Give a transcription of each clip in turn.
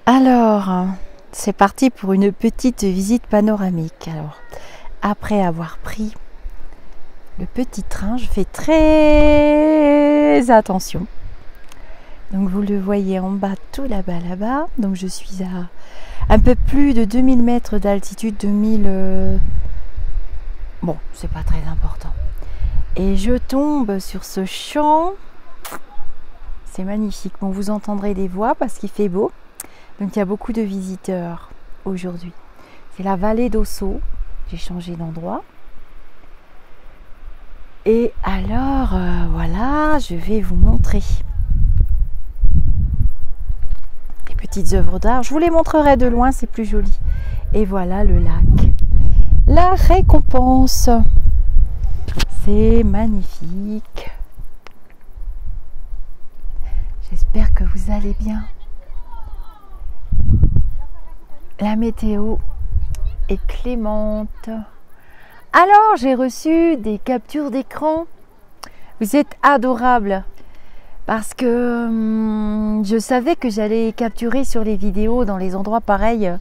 Alors, c'est parti pour une petite visite panoramique. Alors, après avoir pris le petit train, je fais très attention. Donc, vous le voyez en bas, tout là-bas. Donc, je suis à un peu plus de 2000 mètres d'altitude, 2000... Bon, c'est pas très important. Et je tombe sur ce champ. C'est magnifique. Bon, vous entendrez des voix parce qu'il fait beau. Donc il y a beaucoup de visiteurs aujourd'hui. C'est la vallée d'Ossau. J'ai changé d'endroit. Et alors, voilà, je vais vous montrer des petites œuvres d'art. Je vous les montrerai de loin, c'est plus joli. Et voilà le lac. La récompense. C'est magnifique. J'espère que vous allez bien. La météo est clémente. Alors, j'ai reçu des captures d'écran. Vous êtes adorables. Parce que je savais que j'allais capturer sur les vidéos, dans les endroits pareils,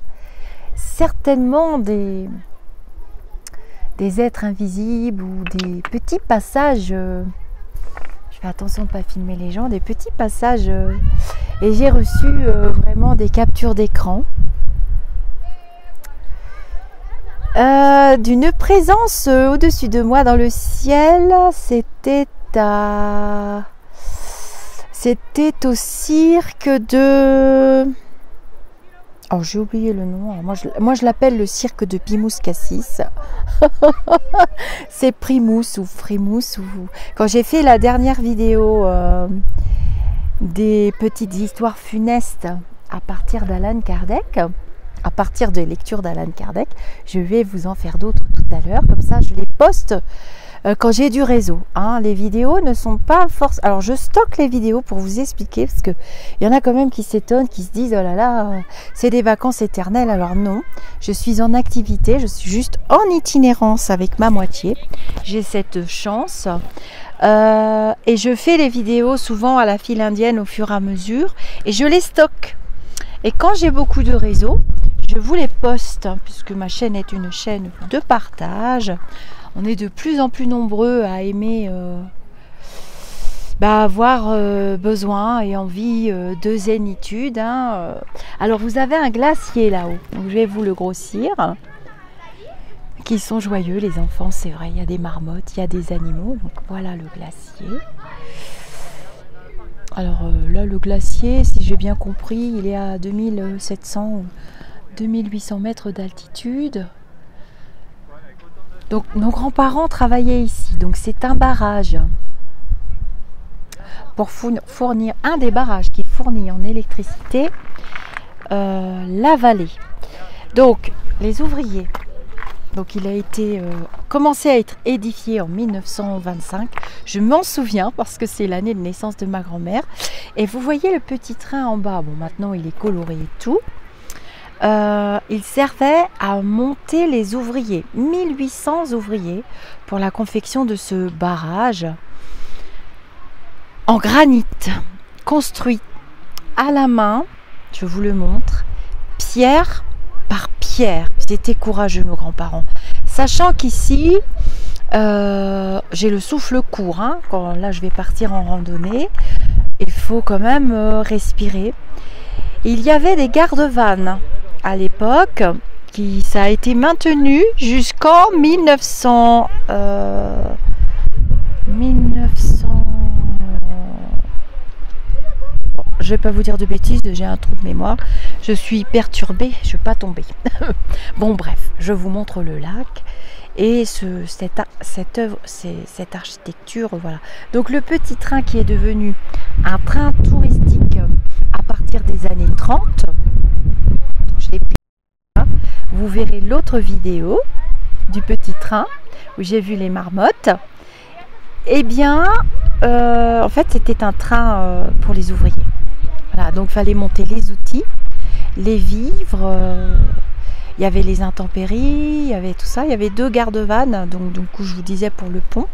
certainement des êtres invisibles ou des petits passages. Je fais attention de ne pas filmer les gens. Des petits passages. Et j'ai reçu vraiment des captures d'écran. D'une présence au-dessus de moi dans le ciel. C'était au cirque de... Oh, j'ai oublié le nom. Alors moi, je l'appelle le cirque de Pimous Cassis. C'est Primous ou Frimous. Quand j'ai fait la dernière vidéo des petites histoires funestes à partir d'Allan Kardec, à partir des lectures d'Allan Kardec, je vais vous en faire d'autres tout à l'heure. Comme ça, je les poste quand j'ai du réseau. Hein. Les vidéos ne sont pas forcément... Alors, je stocke les vidéos pour vous expliquer, parce qu'il y en a quand même qui s'étonnent, qui se disent « Oh là là, c'est des vacances éternelles ». Alors non, je suis en activité, je suis juste en itinérance avec ma moitié. J'ai cette chance. Et je fais les vidéos souvent à la file indienne au fur et à mesure. Et je les stocke. Et quand j'ai beaucoup de réseau, je vous les poste, puisque ma chaîne est une chaîne de partage. On est de plus en plus nombreux à aimer avoir besoin et envie de zénitude. Hein. Alors vous avez un glacier là-haut, donc je vais vous le grossir. Qui sont joyeux les enfants, c'est vrai, il y a des marmottes, il y a des animaux. Donc voilà le glacier. Alors là le glacier, si j'ai bien compris, il est à 2700 ou 2800 mètres d'altitude. Donc nos grands-parents travaillaient ici, donc c'est un barrage pour fournir, un des barrages qui fournit en électricité la vallée. Donc les ouvriers, donc il a été commencé à être édifié en 1925, je m'en souviens parce que c'est l'année de naissance de ma grand-mère. Et vous voyez le petit train en bas, bon maintenant il est coloré et tout. Il servait à monter les ouvriers, 1800 ouvriers pour la confection de ce barrage en granit, construit à la main, je vous le montre, pierre par pierre. Ils étaient courageux nos grands-parents, sachant qu'ici j'ai le souffle court, hein, quand là je vais partir en randonnée, il faut quand même respirer. Il y avait des gardes-vannes à l'époque, ça a été maintenu jusqu'en 1900. Je vais pas vous dire de bêtises, j'ai un trou de mémoire. Je suis perturbée, je ne vais pas tomber. Bon bref, je vous montre le lac et cette architecture, voilà. Donc le petit train qui est devenu un train touristique à partir des années 30. Vous verrez l'autre vidéo du petit train où j'ai vu les marmottes. Eh bien, en fait, c'était un train pour les ouvriers. Voilà, donc il fallait monter les outils, les vivres. Il y avait les intempéries, il y avait tout ça. Il y avait 2 gardes-vannes, donc du coup, je vous disais pour le pont,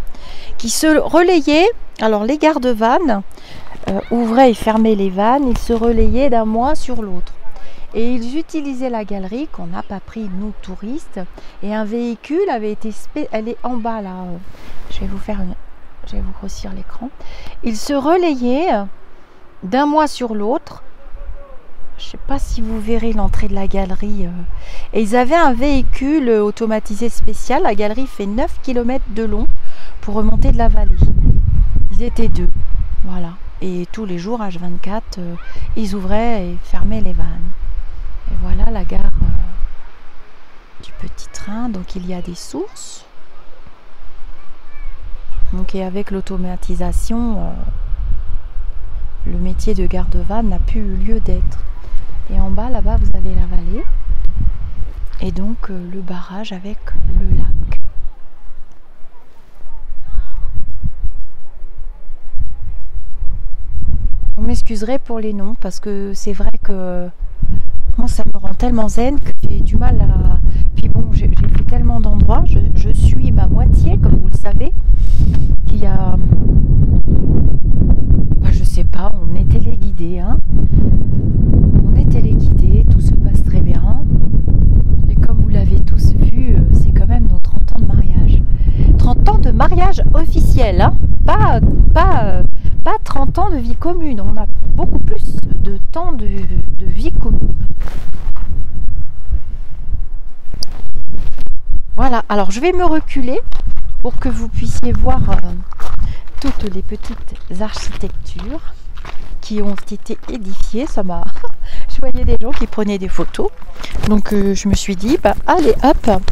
qui se relayaient. Alors, les gardes-vannes ouvraient et fermaient les vannes, ils se relayaient d'un mois sur l'autre. Et ils utilisaient la galerie qu'on n'a pas pris nous touristes. Et un véhicule avait été, elle est en bas là. Je vais vous grossir l'écran. Ils se relayaient d'un mois sur l'autre. Je ne sais pas si vous verrez l'entrée de la galerie. Et ils avaient un véhicule automatisé spécial. La galerie fait 9 km de long pour remonter de la vallée. Ils étaient 2. Voilà. Et tous les jours, H24, ils ouvraient et fermaient les vannes. Et voilà la gare du petit train. Donc il y a des sources. Donc et avec l'automatisation, le métier de garde-van n'a plus eu lieu d'être. Et en bas, là-bas, vous avez la vallée. Et donc le barrage avec le lac. On m'excuserait pour les noms parce que c'est vrai que moi ça me rend tellement zen que j'ai du mal à... Puis bon, j'ai fait tellement d'endroits, je suis ma moitié, comme vous le savez, qui a... Bah, je sais pas, on est téléguidé, hein. On est téléguidé, tout se passe très bien. Et comme vous l'avez tous vu, c'est quand même nos 30 ans de mariage. 30 ans de mariage officiel, hein. Pas 30 ans de vie commune, on a beaucoup plus de temps de vie commune. Voilà, alors je vais me reculer pour que vous puissiez voir toutes les petites architectures qui ont été édifiées. Ça m'a... Je voyais des gens qui prenaient des photos, donc je me suis dit, bah, allez hop,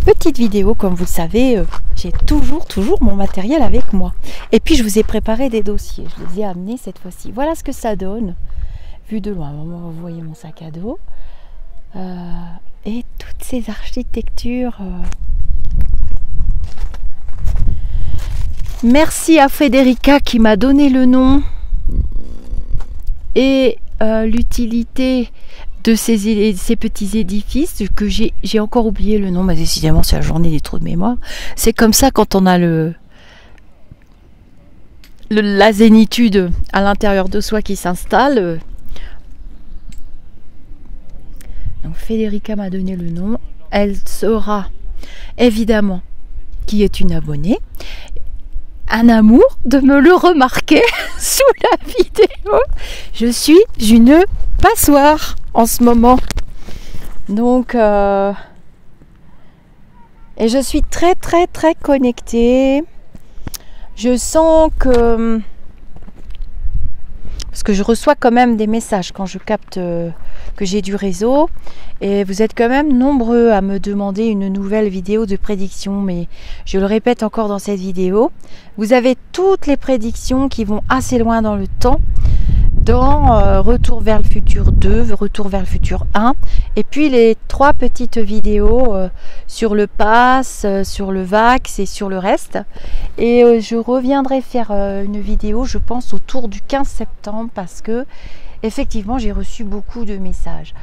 petite vidéo, comme vous le savez, j'ai toujours mon matériel avec moi. Et puis je vous ai préparé des dossiers, je les ai amenés cette fois-ci. Voilà ce que ça donne, vu de loin. Vous voyez mon sac à dos. Et toutes ces architectures. Merci à Federica qui m'a donné le nom et l'utilité de ces petits édifices que j'ai encore oublié le nom, mais décidément c'est la journée des trous de mémoire. C'est comme ça quand on a la zénitude à l'intérieur de soi qui s'installe. Donc Federica m'a donné le nom. Elle saura évidemment qui est une abonnée. Un amour de me le remarquer sous la vidéo. Je suis une passoire en ce moment. Donc et je suis très connectée. Je sens que... Parce que je reçois quand même des messages quand je capte que j'ai du réseau. Et vous êtes quand même nombreux à me demander une nouvelle vidéo de prédiction. Mais je le répète encore dans cette vidéo. Vous avez toutes les prédictions qui vont assez loin dans le temps. Dans Retour vers le futur 2, Retour vers le futur 1. Et puis les 3 petites vidéos sur le pass, sur le Vax et sur le reste. Et je reviendrai faire une vidéo, je pense, autour du 15 septembre parce que, effectivement, j'ai reçu beaucoup de messages.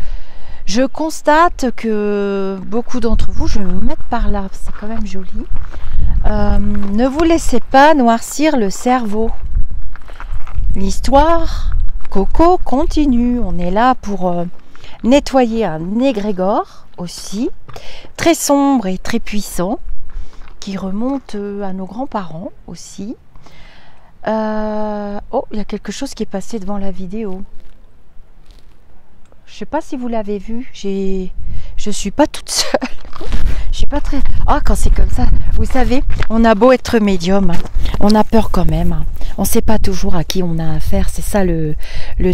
Je constate que beaucoup d'entre vous, je vais me mettre par là, c'est quand même joli, ne vous laissez pas noircir le cerveau. L'histoire Coco continue. On est là pour nettoyer un égrégore aussi, très sombre et très puissant, qui remonte à nos grands-parents aussi. Oh, il y a quelque chose qui est passé devant la vidéo. Je sais pas si vous l'avez vu. Je suis pas toute seule. Je suis pas très... Ah, quand c'est comme ça, vous savez, on a beau être médium, on a peur quand même. On sait pas toujours à qui on a affaire, c'est ça le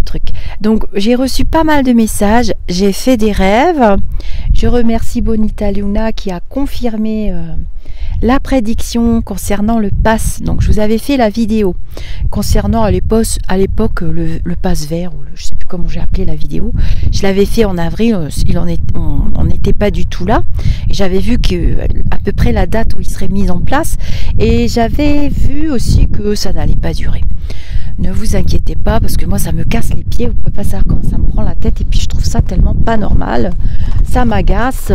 truc. Donc, j'ai reçu pas mal de messages, j'ai fait des rêves. Je remercie Bonita Luna qui a confirmé la prédiction concernant le pass. Donc, je vous avais fait la vidéo concernant à l'époque le pass vert, ou je sais plus comment j'ai appelé la vidéo. Je l'avais fait en avril, on n'était pas du tout là. J'avais vu que à peu près la date où il serait mis en place, et j'avais vu aussi que ça n'allait pas durer. Ne vous inquiétez pas, parce que moi ça me casse les pieds, vous ne pouvez pas savoir comment ça me prend la tête, et puis je trouve ça tellement pas normal, ça m'agace.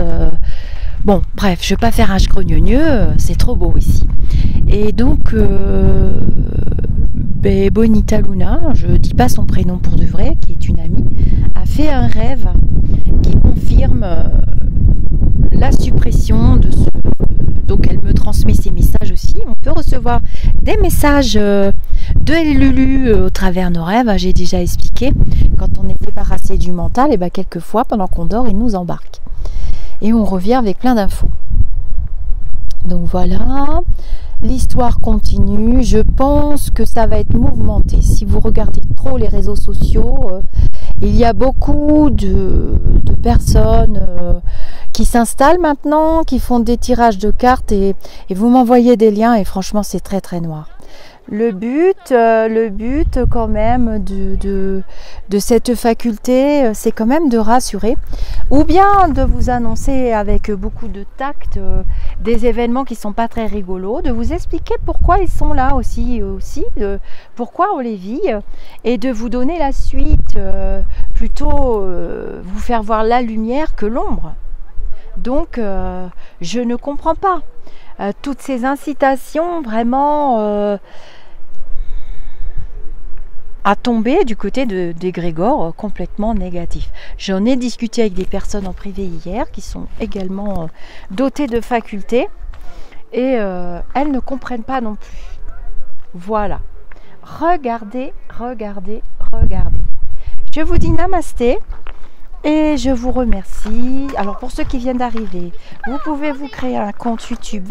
Bon, bref, je ne vais pas faire un grogneux, c'est trop beau ici. Et donc, Bonita Luna, je ne dis pas son prénom pour de vrai, qui est une amie, a fait un rêve qui confirme la suppression de ce... Donc elle me transmet ces messages aussi. On peut recevoir des messages de Lulu au travers nos rêves. J'ai déjà expliqué. Quand on est débarrassé du mental, et quelquefois pendant qu'on dort, il nous embarque. Et on revient avec plein d'infos. Donc voilà, l'histoire continue. Je pense que ça va être mouvementé. Si vous regardez trop les réseaux sociaux, il y a beaucoup de personnes qui s'installent maintenant, qui font des tirages de cartes et vous m'envoyez des liens et franchement c'est très très noir. Le but quand même de cette faculté, c'est quand même de rassurer ou bien de vous annoncer avec beaucoup de tact des événements qui sont pas très rigolos, de vous expliquer pourquoi ils sont là aussi pourquoi on les vit et de vous donner la suite, plutôt vous faire voir la lumière que l'ombre. Donc je ne comprends pas toutes ces incitations vraiment à tomber du côté d'égrégores complètement négatifs. J'en ai discuté avec des personnes en privé hier qui sont également dotées de facultés et elles ne comprennent pas non plus. Voilà. Regardez. Je vous dis namasté et je vous remercie. Alors pour ceux qui viennent d'arriver, vous pouvez vous créer un compte YouTube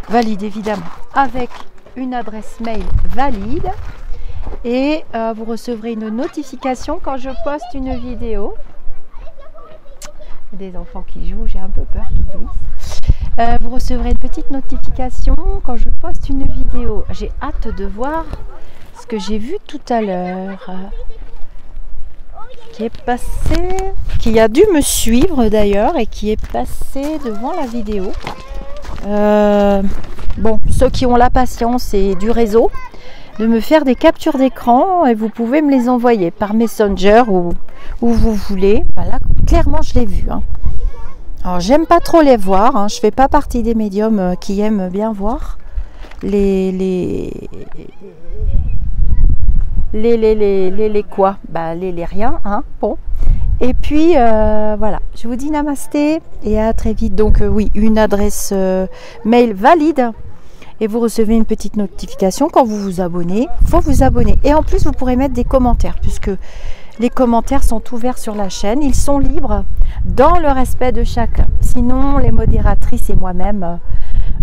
valide évidemment, avec une adresse mail valide. Et vous recevrez une notification quand je poste une vidéo. Il y a des enfants qui jouent, j'ai un peu peur qu'ils glissent. Vous recevrez une petite notification quand je poste une vidéo. J'ai hâte de voir ce que j'ai vu tout à l'heure. Qui est passé, qui a dû me suivre d'ailleurs et qui est passé devant la vidéo. Bon, ceux qui ont la patience et du réseau, de me faire des captures d'écran et vous pouvez me les envoyer par Messenger ou où vous voulez. Voilà, clairement je l'ai vu. Alors j'aime pas trop les voir, je fais pas partie des médiums qui aiment bien voir les quoi, les riens, bon. Et puis voilà, je vous dis namasté et à très vite. Donc oui, une adresse mail valide. Et vous recevez une petite notification quand vous vous abonnez. Il faut vous abonner. Et en plus, vous pourrez mettre des commentaires puisque les commentaires sont ouverts sur la chaîne. Ils sont libres dans le respect de chacun. Sinon, les modératrices et moi-même,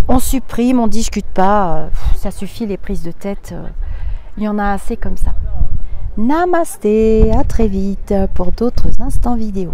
on supprime, on ne discute pas. Ça suffit les prises de tête. Il y en a assez comme ça. Namasté, à très vite pour d'autres instants vidéo.